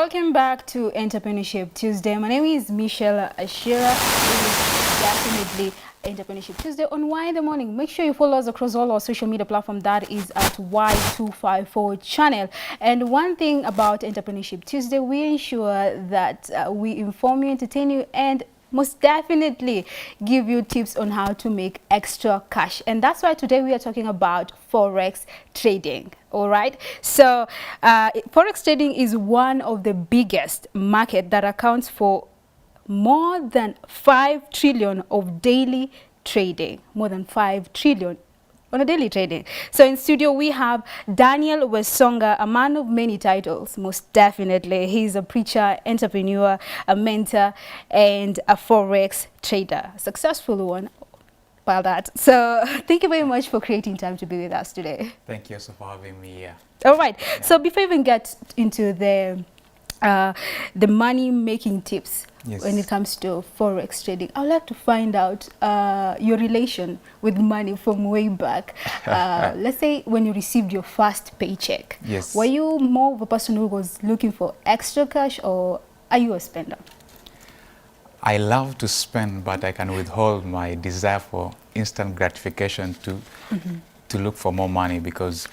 Welcome back to Entrepreneurship Tuesday. My name is Michelle Ashira. It is definitely Entrepreneurship Tuesday on Why in the Morning. Make sure you follow us across all our social media platforms. That is at Y254 channel. And one thing about Entrepreneurship Tuesday, we ensure that we inform you, entertain you, and most definitely give you tips on how to make extra cash. And that's why today we are talking about Forex trading. All right, so Forex trading is one of the biggest market that accounts for more than 5 trillion of daily trading, more than 5 trillion on a daily trading. So in studio we have Daniel Wesonga, a man of many titles. Most definitely, he's a preacher, entrepreneur, a mentor, and a Forex trader, a successful one. About that. So thank you very much for creating time to be with us today. Thank you so for having me here. All right. Yeah. So before we even get into the money making tips, yes, when it comes to Forex trading, I would like to find out your relation with money from way back. Let's say when you received your first paycheck. Yes. Were you more of a person who was looking for extra cash, or are you a spender? I love to spend, but I can withhold my desire for instant gratification to look for more money, because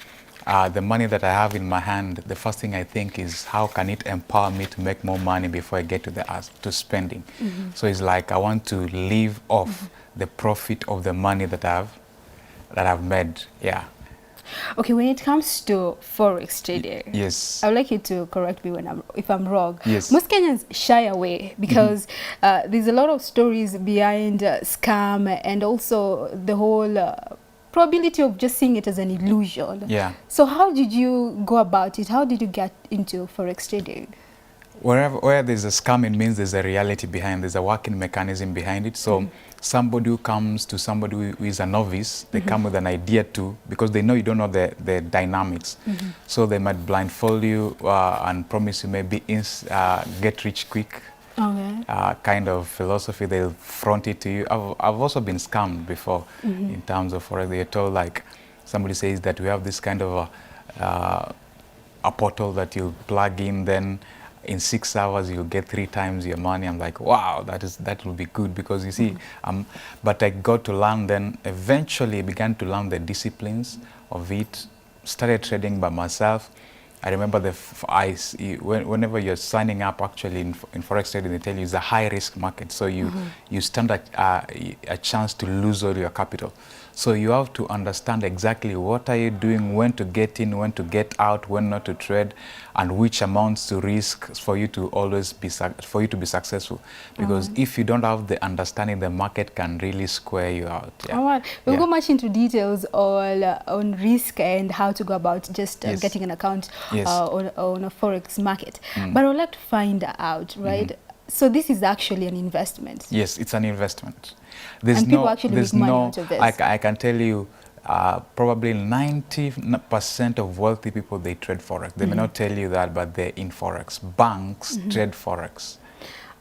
the money that I have in my hand, the first thing I think is how can it empower me to make more money before I get to spending. So it's like I want to live off the profit of the money that I've made. Yeah. Okay, when it comes to Forex trading, yes, I would like you to correct me if I'm wrong. Yes. Most Kenyans shy away because there's a lot of stories behind scam, and also the whole probability of just seeing it as an illusion. Yeah. So how did you go about it? How did you get into Forex trading? Where there's a scam, it means there's a reality behind, there's a working mechanism behind it. So somebody who comes to somebody who is a novice, they come with an idea too, because they know you don't know the dynamics. So they might blindfold you and promise you maybe get rich quick. Okay. Kind of philosophy. They'll front it to you. I've also been scammed before in terms of Forex. They're told, like, somebody says that we have this kind of a portal that you plug in, then in 6 hours you'll get 3 times your money. I'm like, wow, that will be good, because you see, but I got to learn, then eventually began to learn the disciplines of it, started trading by myself. I remember whenever you're signing up, actually in Forex trading, they tell you it's a high risk market, so you stand a chance to lose all your capital. So you have to understand exactly what are you doing, when to get in, when to get out, when not to trade, and which amounts to risk for you to always be successful. Because if you don't have the understanding, the market can really square you out. Yeah. All right. We'll go much into details on risk and how to go about just getting an account on a Forex market. But I would like to find out, right? So this is actually an investment. Yes, it's an investment. And people actually make money out of this. I can tell you, probably 90% of wealthy people, they trade Forex. They may not tell you that, but they're in Forex. Banks trade Forex.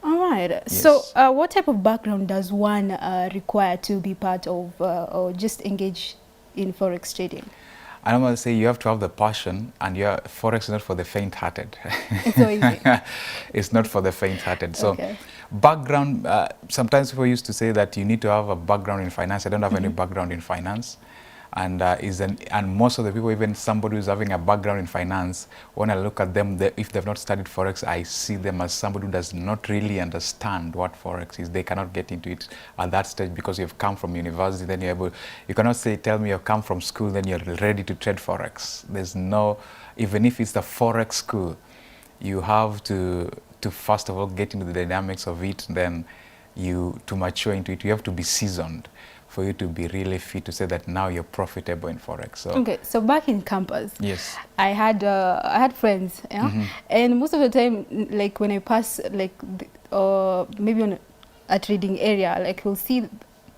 All right. Yes. So what type of background does one require to be part of or just engage in Forex trading? I normally say you have to have the passion, and Forex is not for the faint-hearted. It's so easy. It's not for the faint-hearted. So background, sometimes people used to say that you need to have a background in finance. I don't have any background in finance. And most of the people, even somebody who's having a background in finance, when I look at them, if they've not studied Forex, I see them as somebody who does not really understand what Forex is. They cannot get into it at that stage because you've come from university. Then you cannot tell me you've come from school, then you're ready to trade Forex. There's no, even if it's the Forex school, you have to first of all get into the dynamics of it, then to mature into it, you have to be seasoned for you to be really fit to say that now you're profitable in Forex. So okay, so back in campus, yes, I had friends, and most of the time, like when I pass, like maybe on a trading area, like we'll see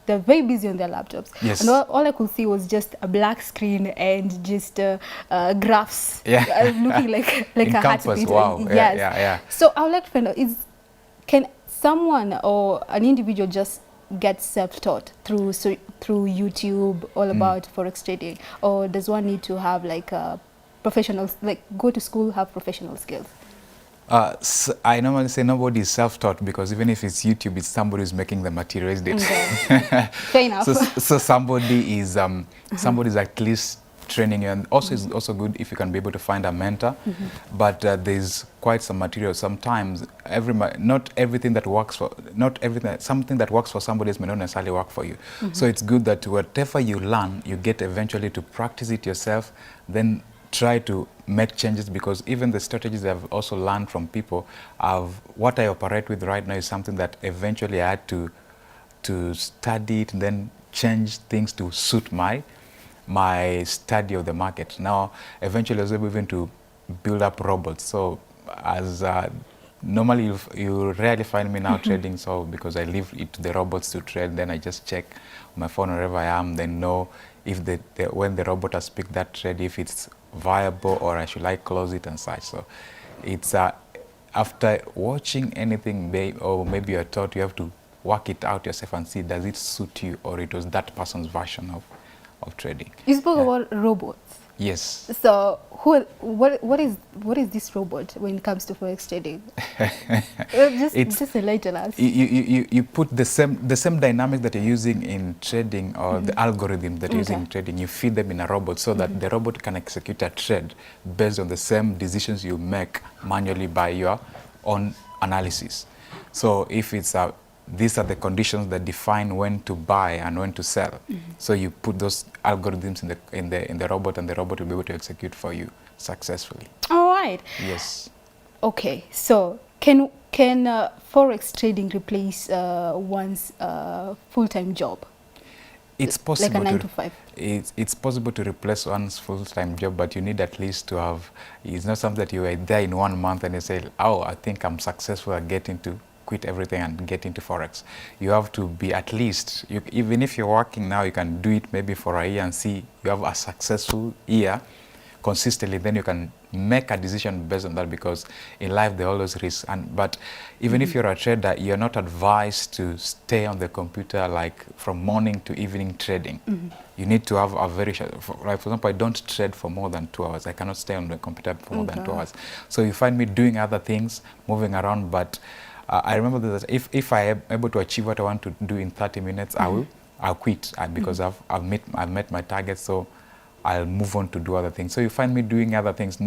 they're very busy on their laptops. Yes. And all I could see was just a black screen and just graphs, looking like in a campus, hat. wow. Yes. Yeah. So I would like to find out: can someone or an individual just get self-taught through YouTube all about Forex trading, or does one need to have like professionals, like go to school, have professional skills? I normally say nobody is self-taught because even if it's YouTube, it's somebody who's making the material, isn't it? Okay. Fair enough. So somebody is somebody's at least training you, and also it's also good if you can be able to find a mentor. But there's quite some material. Sometimes not everything that works for something that works for somebody else may not necessarily work for you. So it's good that whatever you learn, you get eventually to practice it yourself, then try to make changes, because even the strategies I've also learned from people, what I operate with right now is something that eventually I had to study it and then change things to suit my study of the market. Now, eventually I was able even to build up robots. So as normally you rarely find me now trading, so because I leave it to the robots to trade, then I just check my phone wherever I am, then know if when the robot has picked that trade, if it's viable or I should close it and such. So it's after watching anything, or maybe you're taught, you have to work it out yourself and see, does it suit you, or it was that person's version of trading. You spoke about robots. Yes. So what is this robot when it comes to Forex trading? just enlighten us. You put the same dynamic that you're using in trading, or the algorithm that you're using in trading, you feed them in a robot so that the robot can execute a trade based on the same decisions you make manually by your own analysis. So if it's these are the conditions that define when to buy and when to sell. So you put those algorithms in the robot, and the robot will be able to execute for you successfully. All right. Yes. Okay. So can Forex trading replace one's full-time job? It's possible. Like a 9 to 5. It's possible to replace one's full-time job, but you need at least to have. It's not something that you are there in 1 month and you say, "Oh, I think I'm successful at getting to quit everything and get into Forex." You have to be at least, even if you're working now, you can do it maybe for a year and see you have a successful year consistently, then you can make a decision based on that, because in life there are always risks. But even if you're a trader, you're not advised to stay on the computer like from morning to evening trading. You need to have a very short, for example, I don't trade for more than 2 hours. I cannot stay on the computer for more than 2 hours. So you find me doing other things, moving around, but I remember that if I am able to achieve what I want to do in 30 minutes, I'll quit, because I've met my target, so I'll move on to do other things. So you find me doing other things.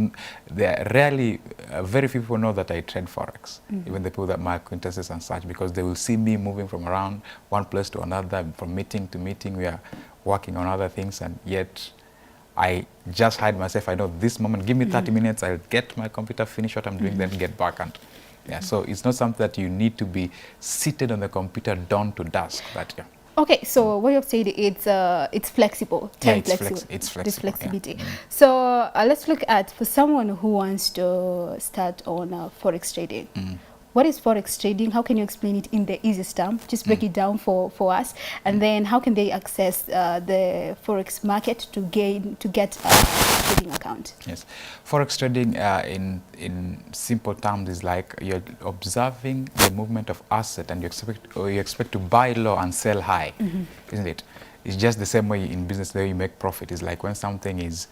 There rarely, very few people know that I trade Forex, even the people that my acquaintances and such, because they will see me moving from around one place to another, from meeting to meeting. We are working on other things, and yet I just hide myself. I know this moment, give me 30 minutes, I'll get my computer, finish what I'm doing, then get back. And yeah, so it's not something that you need to be seated on the computer dawn to dusk. That Okay, so what you've said, it's flexible, time flexible. It's flexible. This flexibility. Yeah. So let's look at, for someone who wants to start on Forex trading. What is Forex trading? How can you explain it in the easiest term? Just break it down for us. And then how can they access the Forex market to get a trading account? Yes. Forex trading in simple terms is like you're observing the movement of asset, and you expect to buy low and sell high, isn't it? It's just the same way in business that you make profit. It's like when something is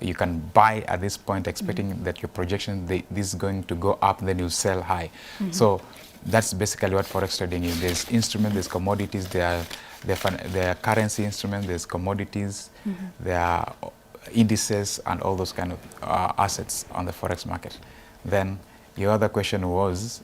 you can buy at this point expecting that your projection, this is going to go up, then you sell high. So that's basically what Forex trading is. There's instruments, there's commodities, there are currency instruments, there's commodities, there are indices, and all those kind of assets on the Forex market. Then your other question was,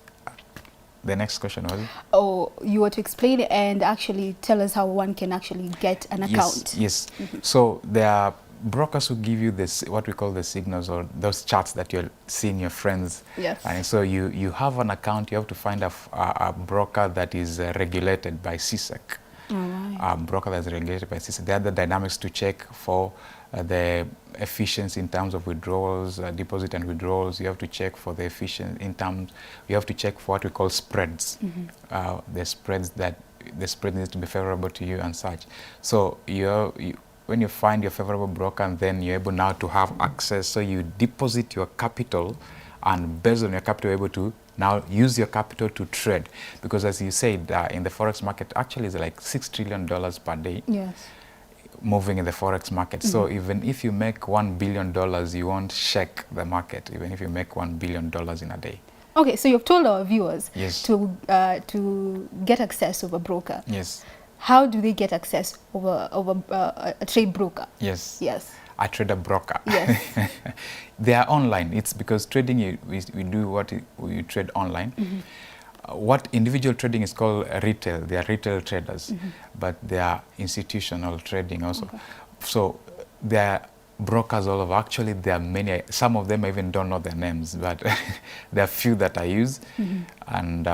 the next question was? Oh, you were to explain it and actually tell us how one can actually get an account. Yes. So there are brokers who give you this, what we call the signals, or those charts that you're seeing your friends. Yes. And so you have an account, you have to find a broker that is regulated by CSEC. Right. A broker that's regulated by CSEC. There are the dynamics to check for the efficiency in terms of withdrawals, deposit and withdrawals. You have to check for the efficiency in terms, you have to check for what we call spreads. The spread needs to be favorable to you and such. So when you find your favorable broker, and then you're able now to have access, so you deposit your capital, and based on your capital, you're able to now use your capital to trade. Because as you said, in the Forex market, actually it's like $6 trillion per day. Yes. Moving in the Forex market. So even if you make $1 billion, you won't shake the market, even if you make $1 billion in a day. Okay, so you've told our viewers Yes. to get access of a broker. Yes. How do they get access over a trade broker? Yes. Yes. I trade a broker. Yes. They are online. It's because trading, we do what we trade online. What individual trading is called retail. They are retail traders, but they are institutional trading also. Okay. So there are brokers all over. Actually, there are many. Some of them I even don't know their names, but there are few that I use. And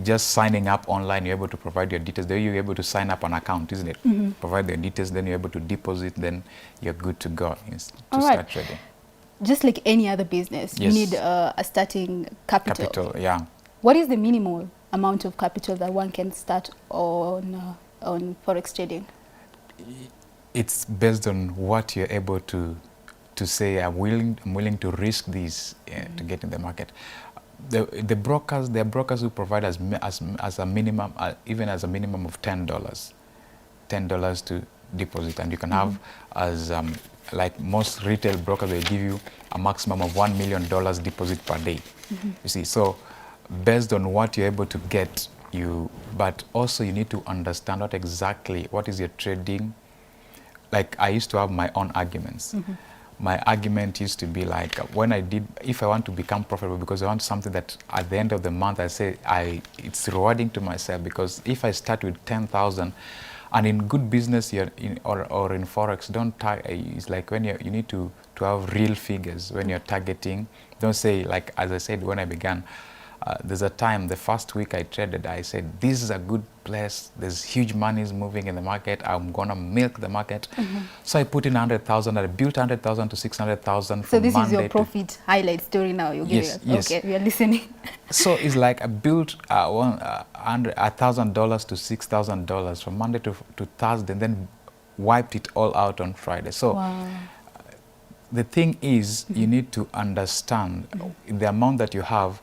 just signing up online, you're able to provide your details. Then you're able to sign up an account, isn't it? Provide your details, then you're able to deposit, then you're good to go to start trading. Just like any other business, you Yes. need a starting capital. Capital, yeah. What is the minimal amount of capital that one can start on Forex trading? It's based on what you're able to say, I'm willing to risk this to get in the market. The brokers, there are brokers who provide as a minimum, even as a minimum of $10 to deposit, and you can have as like most retail brokers, they give you a maximum of $1 million deposit per day. You see, so based on what you're able to get, but also you need to understand what is your trading. Like I used to have my own arguments. My argument used to be like, if I want to become profitable, because I want something that at the end of the month I say it's rewarding to myself, because if I start with 10,000, and in good business or in Forex, it's like when you need to have real figures when you're targeting. Don't say, like as I said when I began, there's a time, the first week I traded, I said, this is a good place, there's huge monies moving in the market, I'm gonna milk the market. So I put in 100,000, I built 100,000 to 600,000 So from this Monday is your profit highlight story now you're giving Yes, us. yes. Okay, we are listening. So it's like I built $1,000 to $6,000 from Monday to Thursday, and then wiped it all out on Friday. So Wow. the thing is, you need to understand the amount that you have,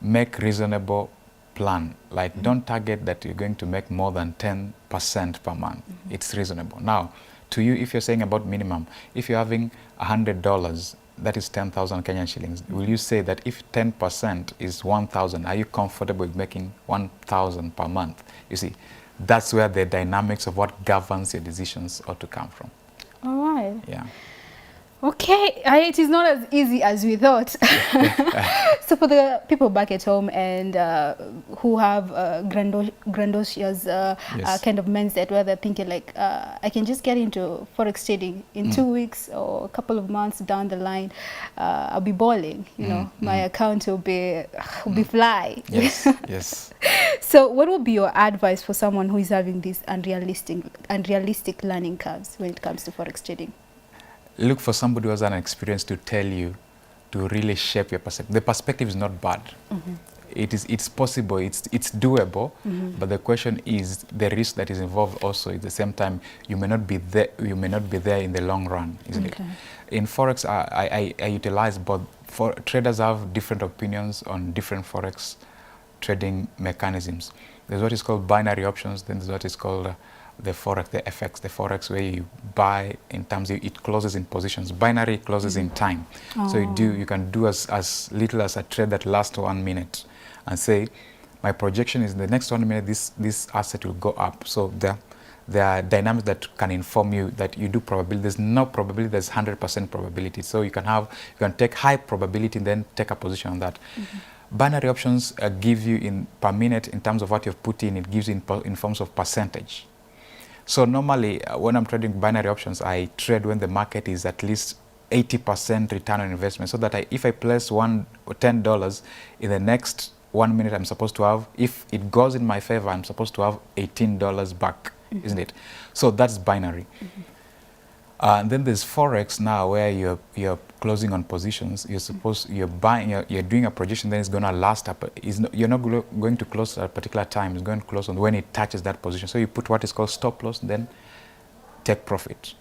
make reasonable plan. Like don't target that you're going to make more than 10% per month. It's reasonable. Now, to you, if you're saying about minimum, if you're having $100, that is 10,000 Kenyan shillings. Will you say that if 10% is 1,000, are you comfortable with making 1,000 per month? You see, that's where the dynamics of what governs your decisions ought to come from. All right. Yeah. Okay, it is not as easy as we thought. So for the people back at home and who have grandiose Yes. kind of mindset where they're thinking like, I can just get into Forex trading in 2 weeks or a couple of months down the line, I'll be balling, you know, my account will be fly. Yes, yes. So what would be your advice for someone who is having these unrealistic learning curves when it comes to Forex trading? Look for somebody who has an experience to tell you, to really shape your perspective. The perspective is not bad. It's possible, it's doable, but the question is the risk that is involved also. At the same time, you may not be there in the long run, isn't it? In Forex, I utilize both. Traders have different opinions on different Forex trading mechanisms. There's what is called binary options, then there's what is called the Forex, the FX, the Forex where you buy in terms of, it closes in positions. Binary closes in time. So you can do as little as a trade that lasts 1 minute and say, my projection is the next 1 minute this asset will go up. So there are dynamics that can inform you that you do probability. There's no probability, there's 100% probability. So you can take high probability and then take a position on that. Binary options give you per minute in terms of what you've put in, it gives you in forms of percentage. So normally, when I'm trading binary options, I trade when the market is at least 80% return on investment, so that if I place $10 in the next 1 minute, I'm supposed to have, if it goes in my favor, I'm supposed to have $18 back, isn't it? So that's binary. And then there's Forex now, where you're closing on positions. You're buying, you're doing a projection, then it's going to last up. You're not going to close at a particular time. It's going to close on when it touches that position. So you put what is called stop loss, then take profit.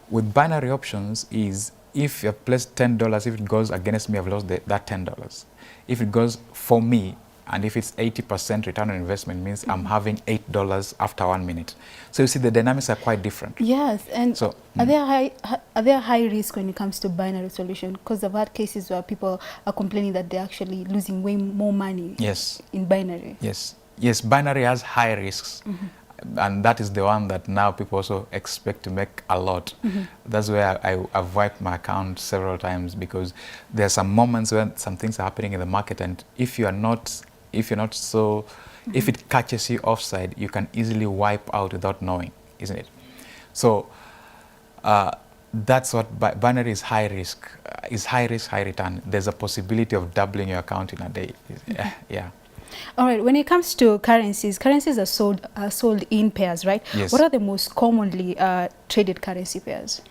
With binary options is, if you place $10, if it goes against me, I've lost that $10. If it goes for me, And if it's 80% return on investment, means I'm having $8 after 1 minute. So you see, the dynamics are quite different. Yes, and So, are there high risk when it comes to binary solution? Because I've had cases where people are complaining that they're actually losing way more money. yes, in binary. yes, binary has high risks. And that is the one that now people also expect to make a lot. That's where I've wiped my account several times, because there are some moments when some things are happening in the market, and if you're not so, if it catches you offside, you can easily wipe out without knowing, isn't it? So that's what binary is. High risk, high return. There's a possibility of doubling your account in a day. Yeah. All right. When it comes to currencies are sold in pairs, right? Yes. What are the most commonly traded currency pairs?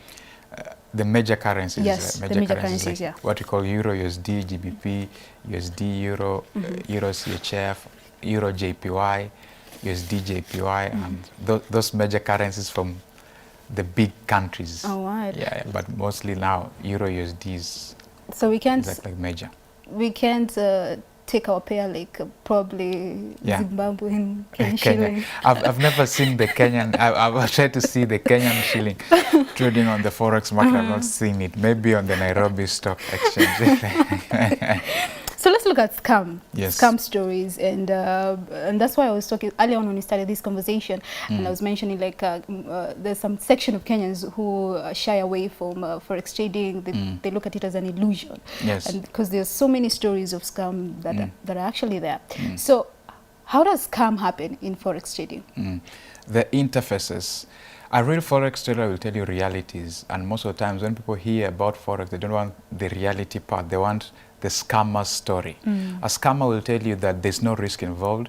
The major currencies. Yes, the major currencies, like yeah. what we call Euro USD, GBP, USD Euro, Euro CHF, Euro JPY, USD JPY, and those major currencies from the big countries. Oh, right. Yeah, but mostly now Euro USD is so we can't like major. We can't take our pair like probably Zimbabwean Kenyan shilling. I've never seen the Kenyan. I've tried to see the Kenyan shilling trading on the Forex market. I've not seen it. Maybe on the Nairobi Stock Exchange. So let's look at scam stories, and that's why I was talking earlier on when we started this conversation, and I was mentioning like there's some section of Kenyans who shy away from Forex trading. They look at it as an illusion, and because there's so many stories of scam that are actually there. So how does scam happen in Forex trading? The interfaces. A real Forex trader will tell you realities, and most of the times when people hear about Forex, they don't want the reality part. They want the scammer's story. A scammer will tell you that there's no risk involved.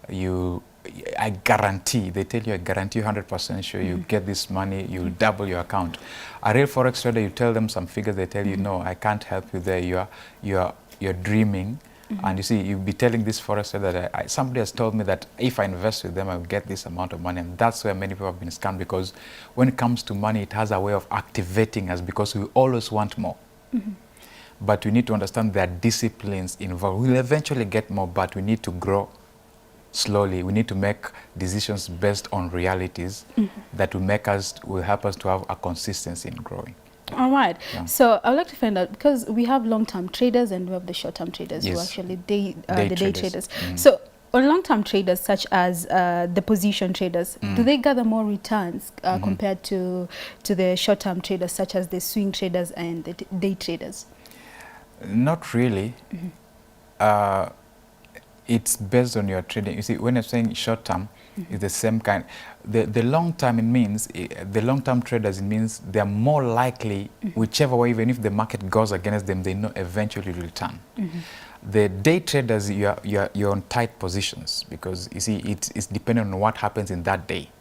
I guarantee, they tell you, I guarantee you 100% sure you get this money, you'll double your account. A real Forex trader, you tell them some figures, they tell you, no, I can't help you there, you're dreaming. And you see, you'll be telling this Forex trader that somebody has told me that if I invest with them, I'll get this amount of money. And that's where many people have been scammed, because when it comes to money, it has a way of activating us, because we always want more. But we need to understand there are disciplines involved. We'll eventually get more, but we need to grow slowly. We need to make decisions based on realities that will help us to have a consistency in growing. All right. Yeah. So I would like to find out, because we have long-term traders and we have the short-term traders who actually day traders. So on long-term traders, such as the position traders, do they gather more returns compared to the short-term traders, such as the swing traders and the day traders? Not really. It's based on your trading. You see, when I'm saying short term, it's the same kind. The long term, it means the long term traders, it means they're more likely, whichever way, even if the market goes against them, they know eventually return. The day traders, you're on tight positions, because you see it's dependent on what happens in that day.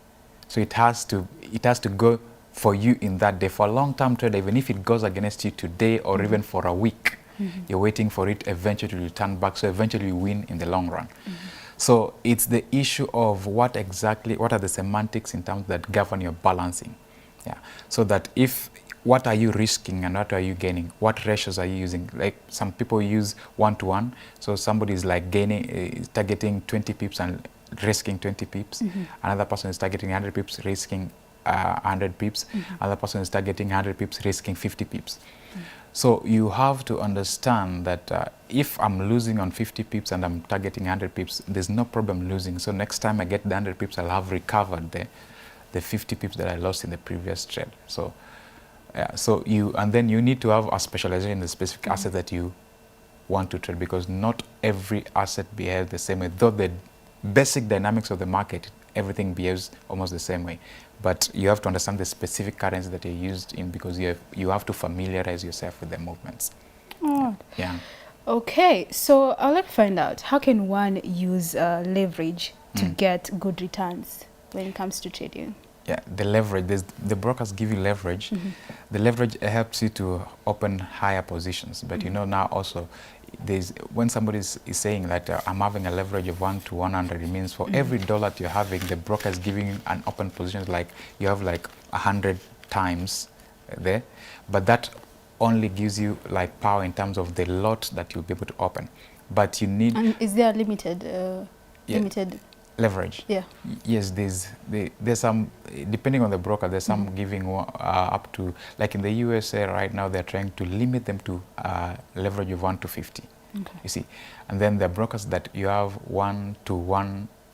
So it has to go for you in that day. For a long term trader, even if it goes against you today or even for a week, you're waiting for it eventually to return back, so eventually you win in the long run. So it's the issue of what are the semantics in terms that govern your balancing. Yeah. So that what are you risking and what are you gaining? What ratios are you using? Like some people use 1-to-1. So somebody is like targeting 20 pips and risking 20 pips. Another person is targeting 100 pips, risking 100 pips. Another person is targeting 100 pips, risking 50 pips. So you have to understand that if I'm losing on 50 pips and I'm targeting 100 pips, there's no problem losing. So next time I get the 100 pips, I'll have recovered the 50 pips that I lost in the previous trade. So, and then you need to have a specialization in the specific asset that you want to trade, because not every asset behaves the same way. Though the basic dynamics of the market, everything behaves almost the same way. But you have to understand the specific currency that you're used in, because you have to familiarize yourself with the movements. Oh. Yeah. Okay. So I'd like to find out, how can one use leverage to get good returns when it comes to trading? Yeah, the leverage. The brokers give you leverage. The leverage helps you to open higher positions. But you know, now also, when somebody is saying that I'm having a leverage of 1 to 100, it means for every dollar that you're having, the broker is giving you an open position, like you have like 100 times there. But that only gives you like power in terms of the lot that you'll be able to open. but you need And is there a limited Yeah. limited? leverage. Yeah. Yes, there's some, depending on the broker, there's some giving up to, like in the USA right now, they're trying to limit them to leverage of 1 to 50. Okay. You see, and then there are brokers that you have 1 to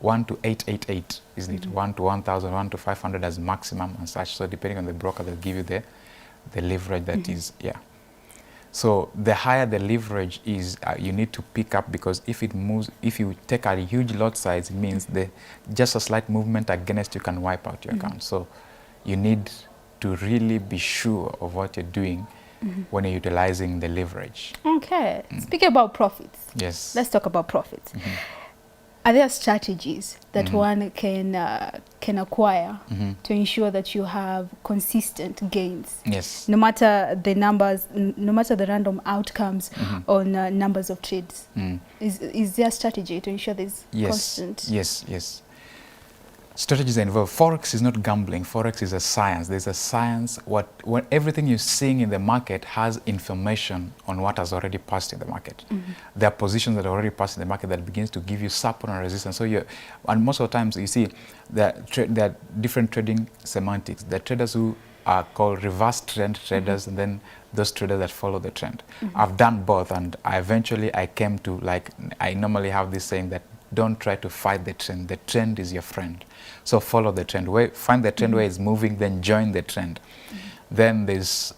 888, isn't it? 1 to 1,000, 1 to 500 as maximum and such. So depending on the broker, they'll give you the leverage that is, yeah. So the higher the leverage is, you need to pick up, because if it moves, if you take a huge lot size, it means just a slight movement against you can wipe out your account. So you need to really be sure of what you're doing when you're utilizing the leverage. Okay. Speaking about profits, Yes. let's talk about profits. Are there strategies that one can acquire to ensure that you have consistent gains? Yes. No matter the numbers, no matter the random outcomes on numbers of trades. Is there a strategy to ensure there's constant? Yes. Strategies are involved. Forex is not gambling. Forex is a science. There's a science. When everything you're seeing in the market has information on what has already passed in the market. There are positions that are already passed in the market that begins to give you support and resistance. So and most of the times you see there are different trading semantics. There are traders who are called reverse trend traders, and then those traders that follow the trend. I've done both, and I came to, like, I normally have this saying that don't try to fight the trend. The trend is your friend. So follow the trend. Find the trend where it's moving, then join the trend. Then there's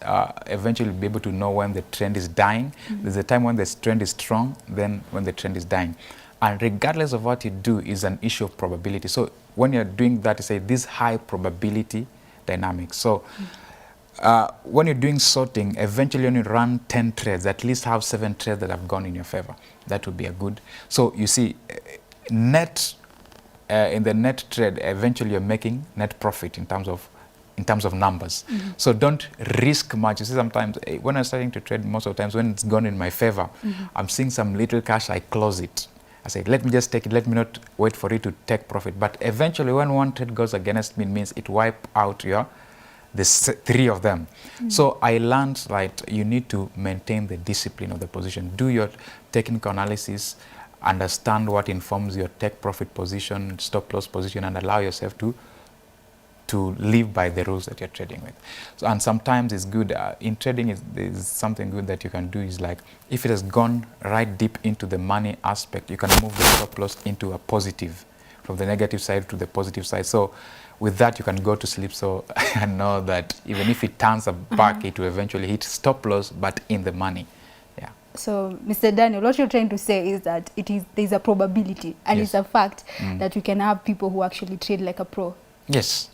eventually be able to know when the trend is dying. There's a time when the trend is strong, then when the trend is dying. And regardless of what you do, is an issue of probability. So when you're doing that, you say this high probability dynamics. So when you're doing sorting, eventually when you run 10 trades, at least have 7 trades that have gone in your favor. That would be a good. So you see, net in the net trade, eventually you're making net profit in terms of numbers. So don't risk much. You see, sometimes when I'm starting to trade, most of the times when it's gone in my favor, I'm seeing some little cash, I close it. I say, let me just take it, let me not wait for it to take profit. But eventually when one trade goes against me, it means it wipe out the 3 of them. So I learned that you need to maintain the discipline of the position. Do your technical analysis, understand what informs your take profit position, stop loss position, and allow yourself to live by the rules that you're trading with. So, and sometimes it's good, in trading there's something good that you can do, is like, if it has gone right deep into the money aspect, you can move the stop loss into a positive, from the negative side to the positive side. So with that, you can go to sleep. So I know that even if it turns back, it will eventually hit stop loss, but in the money. Yeah. So, Mr. Daniel, what you're trying to say is that there's a probability, and Yes. it's a fact that we can have people who actually trade like a pro. Yes.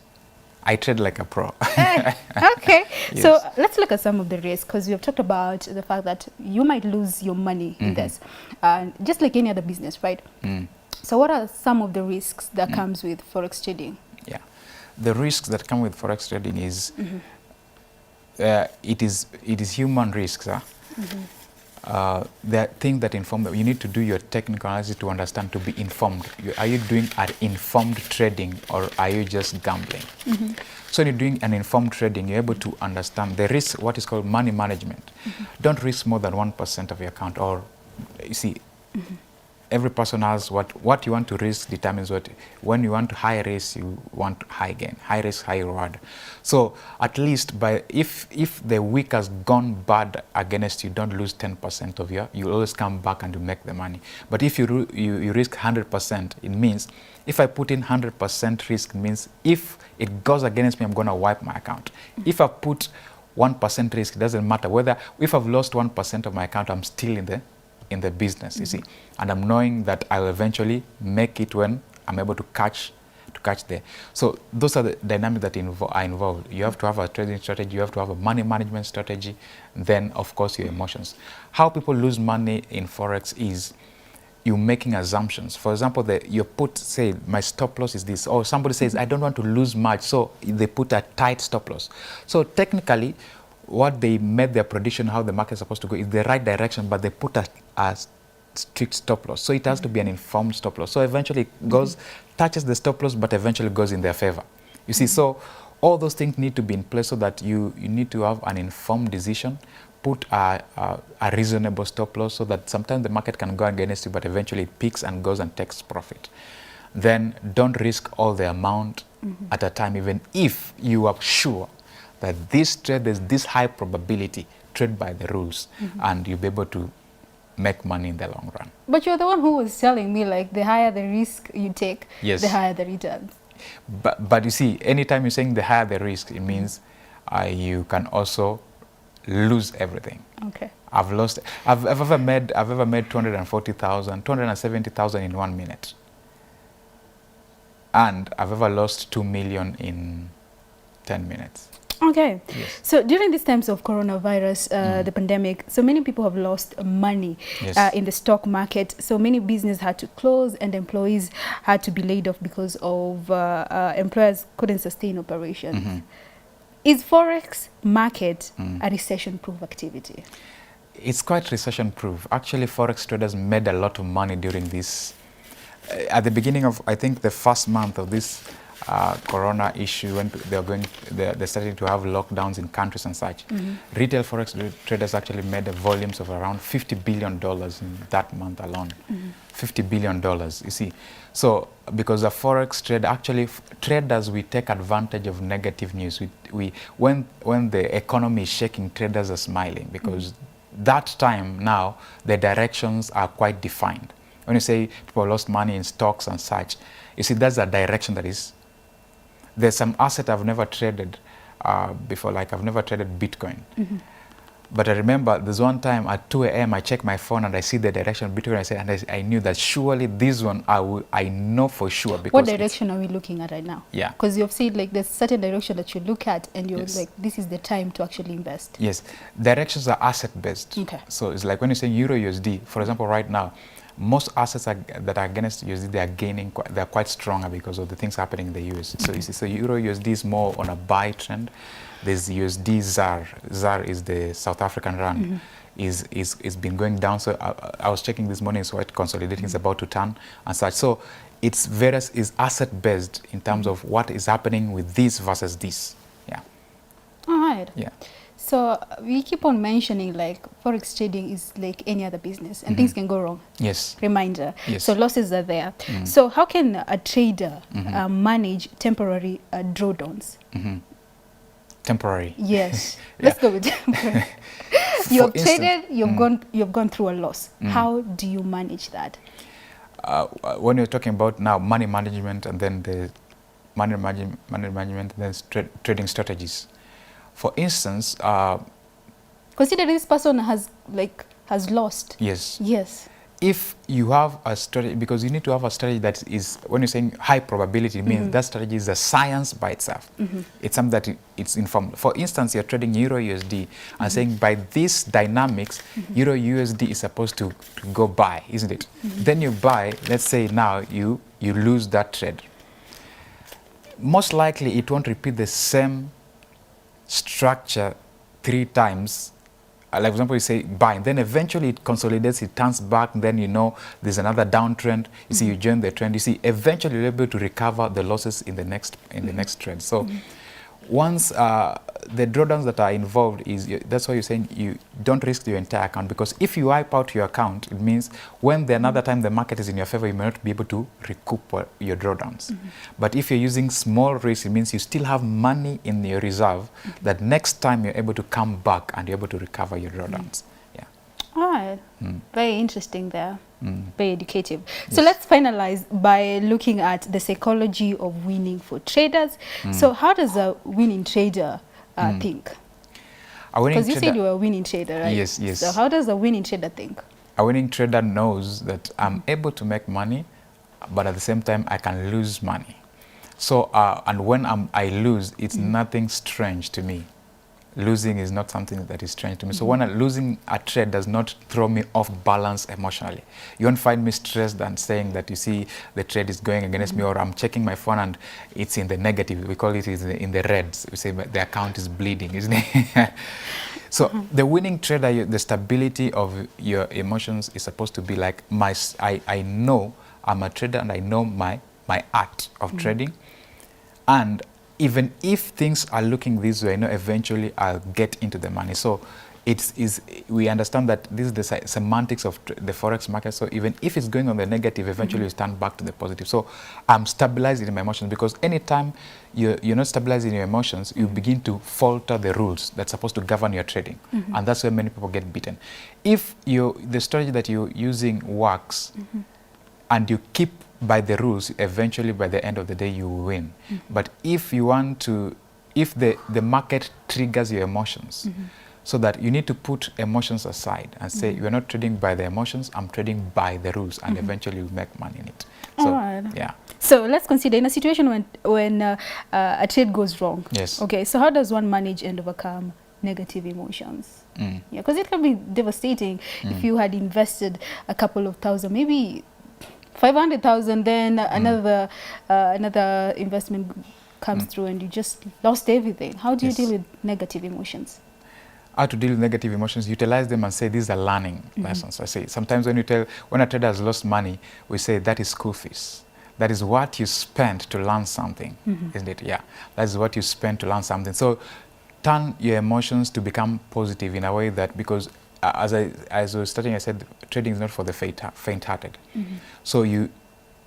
I trade like a pro. Okay. Yes. So let's look at some of the risks, because we have talked about the fact that you might lose your money in this, just like any other business, right? So what are some of the risks that comes with Forex trading? Yeah. The risks that come with Forex trading is, it is human risks. There are things that inform that you need to do your technical analysis to understand, to be informed. Are you doing an informed trading, or are you just gambling? So when you're doing an informed trading, you're able to understand the risk, what is called money management. Don't risk more than 1% of your account, or you see, every person has what you want to risk determines what. When you want to high risk, you want high gain, high risk, high reward. So at least if the week has gone bad against you, don't lose 10% of you always come back and you make the money. But if you risk 100%, it means if I put in 100% risk, it means if it goes against me, I'm going to wipe my account. If I put 1% risk, it doesn't matter whether, if I've lost 1% of my account, I'm still in the business, you see, and I'm knowing that I'll eventually make it when I'm able to catch there. So those are the dynamics that are involved. You have to have a trading strategy, you have to have a money management strategy, then of course your emotions. How people lose money in Forex is you making assumptions. For example, you say my stop loss is this, or somebody says I don't want to lose much, so they put a tight stop loss. So technically, what they made their prediction, how the market is supposed to go, is the right direction, but they put a strict stop loss. So it has to be an informed stop loss. So eventually it goes, touches the stop loss, but eventually goes in their favor. You see, so all those things need to be in place so that you need to have an informed decision, put a reasonable stop loss so that sometimes the market can go against you, but eventually it peaks and goes and takes profit. Then don't risk all the amount at a time, even if you are sure that this trade, there's this high probability, trade by the rules, and you'll be able to make money in the long run. But you're the one who was telling me, like, the higher the risk you take, Yes. the higher the returns. But you see, anytime you're saying the higher the risk, it means you can also lose everything. Okay. I've ever made 240,000, 270,000 in 1 minute. And I've ever lost 2 million in 10 minutes. Okay. Yes. So during these times of coronavirus, the pandemic, so many people have lost money Yes. in the stock market. So many businesses had to close and employees had to be laid off because of employers couldn't sustain operations. Is Forex market a recession-proof activity? It's quite recession-proof. Actually, Forex traders made a lot of money during this. At the beginning of, I think, the first month of this corona issue, when they're starting to have lockdowns in countries and such, retail Forex traders actually made volumes of around $50 billion in that month alone. $50 billion, you see. So, because a Forex trade, actually, traders, we take advantage of negative news. When the economy is shaking, traders are smiling because that time now, the directions are quite defined. When you say people lost money in stocks and such, you see, that's a direction that is. There's some asset I've never traded before, like I've never traded Bitcoin. But I remember there's one time at 2 a.m. I check my phone and I see the direction of Bitcoin. I knew that surely this one I know for sure. Because what direction are we looking at right now? Yeah. Because you've seen, like, there's certain direction that you look at and you're Yes. like, this is the time to actually invest. Yes, directions are asset based. Okay. So it's like when you say Euro USD, for example, right now, most assets that are against USD, they are gaining, they're quite stronger because of the things happening in the US. So you see, so Euro USD is more on a buy trend. There's USD ZAR. ZAR is the South African rand. Is been going down. So I was checking this morning, so it consolidating is about to turn and such. So it's is asset based in terms of what is happening with this versus this. Yeah. All right. Yeah. So we keep on mentioning, like, Forex trading is like any other business and things can go wrong. Yes. Reminder. Yes. So losses are there. So how can a trader manage temporary drawdowns? Temporary. Yes. Yeah. Let's go with temporary. You have For instance, traded, you've gone through a loss. How do you manage that? When you're talking about now money management and then the money management and then trading strategies. For instance, Consider this person has lost. yes. Yes. If you have a strategy, because you need to have a strategy that is, when you're saying high probability, it means that strategy is a science by itself. It's something that it's informed. For instance, you're trading Euro USD and saying by these dynamics, Euro USD is supposed to go buy, isn't it? Then you buy, let's say now you lose that trade. Most likely it won't repeat the same structure 3 times. Like, for example, you say buy, then eventually it consolidates, it turns back, then you know there's another downtrend. You see, you join the trend. You see, eventually you're able to recover the losses in the next trend. So once the drawdowns that are involved that's why you're saying you don't risk your entire account, because if you wipe out your account, it means when another time the market is in your favor, you may not be able to recoup your drawdowns. But if you're using small risk, it means you still have money in your reserve that next time you're able to come back and you're able to recover your drawdowns. Yeah. All right. Very interesting there. Very educative. So let's finalize by looking at the psychology of winning for traders. So how does a winning trader think? Because you said you were a winning trader, right? Yes, yes. So how does a winning trader think? A winning trader knows that I'm able to make money, but at the same time I can lose money. So and when I lose, it's nothing strange to me. Losing is not something that is strange to me. So when losing a trade does not throw me off balance emotionally. You won't find me stressed and saying that, you see, the trade is going against me, or I'm checking my phone and it's in the negative. We call it in the reds. We say the account is bleeding, isn't it? So the winning trader, the stability of your emotions is supposed to be like, I know I'm a trader and I know my art of trading. And even if things are looking this way, I know eventually I'll get into the money. So we understand that this is the semantics of the forex market. So even if it's going on the negative, eventually you stand back to the positive. So I'm stabilizing in my emotions, because anytime you're not stabilizing your emotions, you begin to falter the rules that's supposed to govern your trading, and that's where many people get beaten. If the strategy that you're using works, and you keep by the rules, eventually by the end of the day you will win. But if you want to, if the market triggers your emotions, so that you need to put emotions aside and say, you're not trading by the emotions, I'm trading by the rules, and eventually you make money in it. So, all right. Yeah. So let's consider in a situation when a trade goes wrong. Yes. Okay, so how does one manage and overcome negative emotions? Yeah, because it can be devastating if you had invested a couple of thousand, maybe 500,000, then another investment comes through and you just lost everything. How do you deal with negative emotions? How to deal with negative emotions, utilize them and say these are learning lessons. I say sometimes when a trader has lost money, we say that is school fees. That is what you spent to learn something, isn't it? Yeah, that is what you spent to learn something. So turn your emotions to become positive in a way that, because as I was starting, I said trading is not for the faint-hearted. So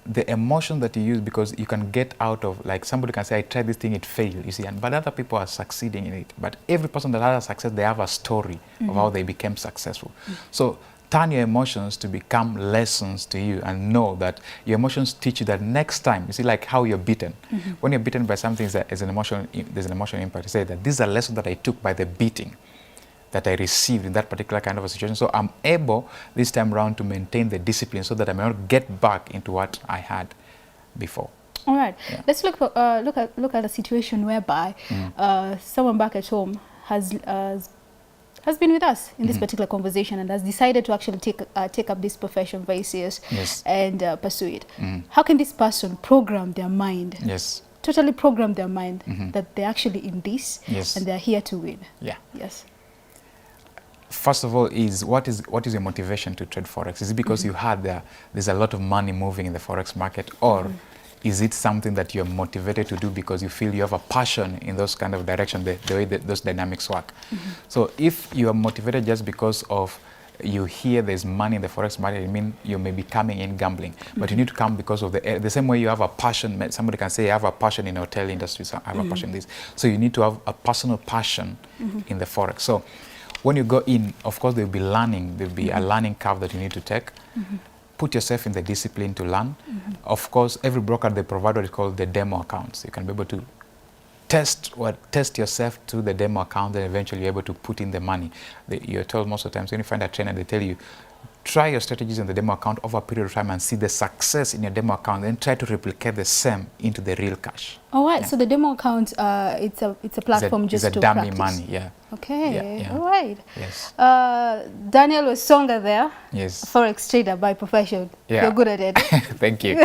the emotion that you use, because you can get out of, like somebody can say, I tried this thing, it failed, you see, but other people are succeeding in it. But every person that has a success, they have a story of how they became successful. So turn your emotions to become lessons to you, and know that your emotions teach you that next time, you see, like how you're beaten. When you're beaten by something, there's an emotional impact. You say that this is a lesson that I took by the beating that I received in that particular kind of a situation. So I'm able this time around to maintain the discipline so that I may not get back into what I had before. All right. Yeah. Let's look at a situation whereby someone back at home has been with us in this particular conversation and has decided to actually take up this profession very serious and pursue it. How can this person program their mind? Totally program their mind that they're actually in this and they're here to win. First of all, what is your motivation to trade forex? Is it because you heard there's a lot of money moving in the forex market, or is it something that you're motivated to do because you feel you have a passion in those kind of direction, the way that those dynamics work? So if you are motivated just because of you hear there's money in the forex market, I mean, you may be coming in gambling, but you need to come because of the same way you have a passion. Somebody can say, I have a passion in the hotel industry, so I have a passion in this. So you need to have a personal passion in the forex. So when you go in, of course, there'll be learning. There'll be a learning curve that you need to take. Put yourself in the discipline to learn. Of course, every broker, they provide what is called the demo accounts. You can be able to test yourself to the demo account, and eventually you're able to put in the money. You're told most of the times when you find a trainer, they tell you, try your strategies in the demo account over a period of time and see the success in your demo account, then try to replicate the same into the real cash. All right, so the demo account, it's a platform just to practice. It's a dummy money, Okay, all right. Yes. Daniel Wesonga there. Yes. A forex trader by profession. You're good at it. Thank you.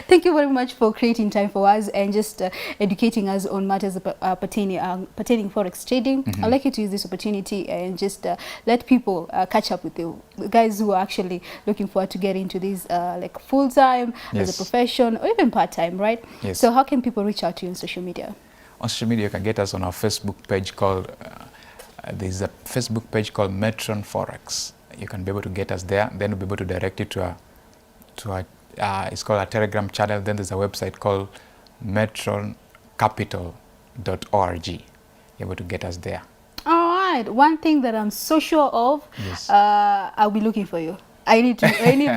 Thank you very much for creating time for us and just educating us on matters pertaining forex trading. I'd like you to use this opportunity and just let people catch up with you, guys who are actually looking forward to get into this like full-time as a profession, or even part-time, right? So how can people reach out to you on social media? On social media, you can get us on our Facebook page called, there's a Facebook page called Metron Forex. You can be able to get us there. Then we'll be able to direct you to it's called a Telegram channel. Then there's a website called metroncapital.org. You're able to get us there. All right. One thing that I'm so sure of, I'll be looking for you. I need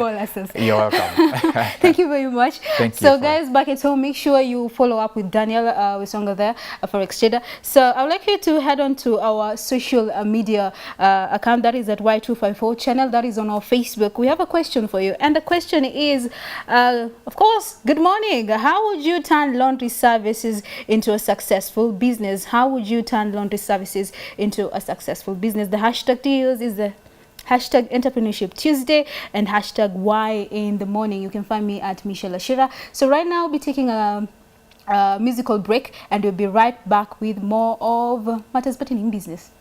more lessons. You're welcome. Thank you very much. Thank you. So guys, back at home, make sure you follow up with Daniel Wesonga there, a forex trader. So I would like you to head on to our social media account, that is at Y254 channel, that is on our Facebook. We have a question for you, and the question is, of course, good morning. How would you turn laundry services into a successful business? How would you turn laundry services into a successful business? The hashtag to use is the hashtag Entrepreneurship Tuesday and hashtag Why in the Morning. You can find me at Michelle Ashira. So right now, we'll be taking a musical break, and we'll be right back with more of Matters Pertaining Business.